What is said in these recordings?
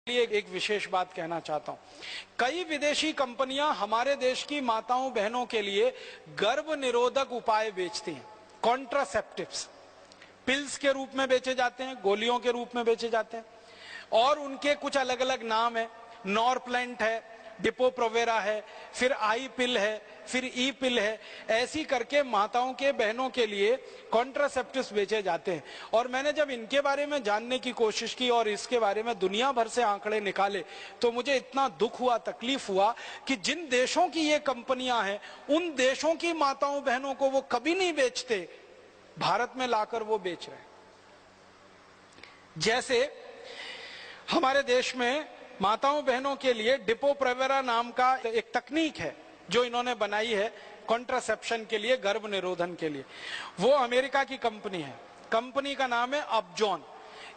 लिए एक विशेष बात कहना चाहता हूं। कई विदेशी कंपनियां हमारे देश की माताओं बहनों के लिए गर्भ निरोधक उपाय बेचती हैं। कॉन्ट्रासेप्टिव्स पिल्स के रूप में बेचे जाते हैं, गोलियों के रूप में बेचे जाते हैं और उनके कुछ अलग अलग नाम है। नॉरप्लेंट है, डिपो-प्रोवेरा है, फिर आई पिल है, फिर ई पिल है। ऐसी करके माताओं के बहनों के लिए कॉन्ट्रासेप्टिव्स बेचे जाते हैं। और मैंने जब इनके बारे में जानने की कोशिश की और इसके बारे में दुनिया भर से आंकड़े निकाले तो मुझे इतना दुख हुआ, तकलीफ हुआ कि जिन देशों की ये कंपनियां हैं उन देशों की माताओं बहनों को वो कभी नहीं बेचते, भारत में लाकर वो बेच रहे हैं। जैसे हमारे देश में माताओं बहनों के लिए डिपो-प्रोवेरा नाम का एक तकनीक है जो इन्होंने बनाई है कॉन्ट्रासेप्शन के लिए, गर्भ निरोधन के लिए। वो अमेरिका की कंपनी है। कंपनी का नाम है अपजॉन।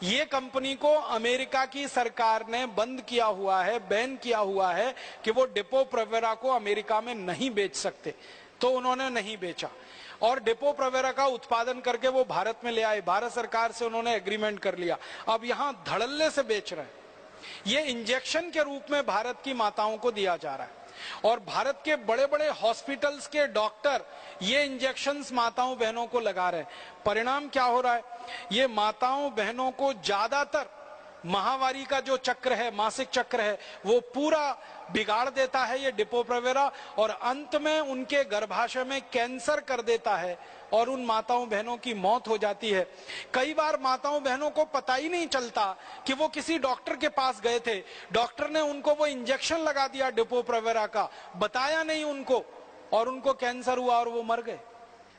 ये कंपनी को अमेरिका की सरकार ने बंद किया हुआ है, बैन किया हुआ है कि वो डिपो-प्रोवेरा को अमेरिका में नहीं बेच सकते, तो उन्होंने नहीं बेचा। और डिपो-प्रोवेरा का उत्पादन करके वो भारत में ले आए। भारत सरकार से उन्होंने एग्रीमेंट कर लिया, अब यहां धड़ल्ले से बेच रहे हैं। ये इंजेक्शन के रूप में भारत की माताओं को दिया जा रहा है और भारत के बड़े बड़े हॉस्पिटल्स के डॉक्टर ये इंजेक्शंस माताओं बहनों को लगा रहे हैं। परिणाम क्या हो रहा है? ये माताओं बहनों को ज्यादातर माहवारी का जो चक्र है, मासिक चक्र है, वो पूरा बिगाड़ देता है ये डिपो-प्रोवेरा और अंत में उनके गर्भाशय में कैंसर कर देता है और उन माताओं बहनों की मौत हो जाती है। कई बार माताओं बहनों को पता ही नहीं चलता कि वो किसी डॉक्टर के पास गए थे, डॉक्टर ने उनको वो इंजेक्शन लगा दिया डिपो-प्रोवेरा का, बताया नहीं उनको और उनको कैंसर हुआ और वो मर गए।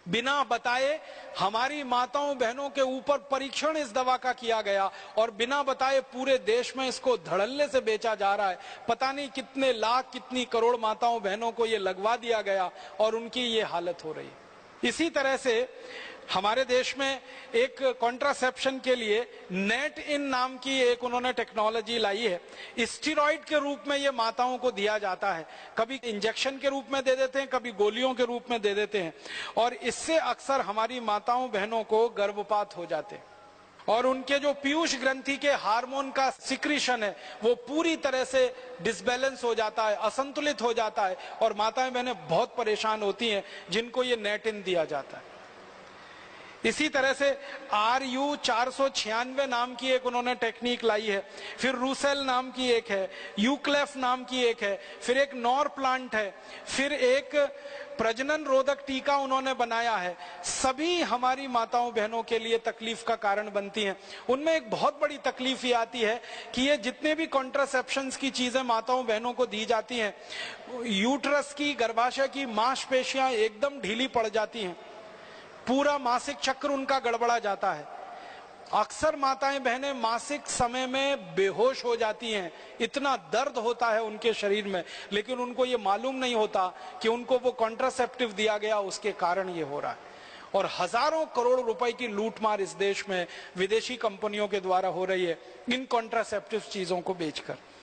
बिना बताए हमारी माताओं बहनों के ऊपर परीक्षण इस दवा का किया गया और बिना बताए पूरे देश में इसको धड़ल्ले से बेचा जा रहा है। पता नहीं कितने लाख, कितनी करोड़ माताओं बहनों को ये लगवा दिया गया और उनकी ये हालत हो रही है। इसी तरह से हमारे देश में एक कॉन्ट्रासेप्शन के लिए नेट इन नाम की एक उन्होंने टेक्नोलॉजी लाई है। स्टेरॉइड के रूप में ये माताओं को दिया जाता है, कभी इंजेक्शन के रूप में दे देते हैं, कभी गोलियों के रूप में दे देते हैं और इससे अक्सर हमारी माताओं बहनों को गर्भपात हो जाते हैं और उनके जो पीयूष ग्रंथि के हार्मोन का सिक्रीशन है वो पूरी तरह से डिसबैलेंस हो जाता है, असंतुलित हो जाता है और माताएं बहनें बहुत परेशान होती हैं जिनको ये नेट इन दिया जाता है। इसी तरह से RU 496 नाम की एक उन्होंने टेक्निक लाई है, फिर रूसेल नाम की एक है, यूक्लेफ नाम की एक है, फिर एक नॉर प्लांट है, फिर एक प्रजनन रोधक टीका उन्होंने बनाया है। सभी हमारी माताओं बहनों के लिए तकलीफ का कारण बनती हैं। उनमें एक बहुत बड़ी तकलीफ ये आती है कि ये जितने भी कॉन्ट्रासेप्शंस की चीजें माताओं बहनों को दी जाती हैं, यूट्रस की, गर्भाशय की मांसपेशियां एकदम ढीली पड़ जाती हैं, पूरा मासिक चक्र उनका गड़बड़ा जाता है। अक्सर माताएं बहनें मासिक समय में बेहोश हो जाती हैं, इतना दर्द होता है उनके शरीर में, लेकिन उनको ये मालूम नहीं होता कि उनको वो कॉन्ट्रासेप्टिव दिया गया, उसके कारण ये हो रहा है। और हजारों करोड़ रुपए की लूटमार इस देश में विदेशी कंपनियों के द्वारा हो रही है इन कॉन्ट्रासेप्टिव चीजों को बेचकर।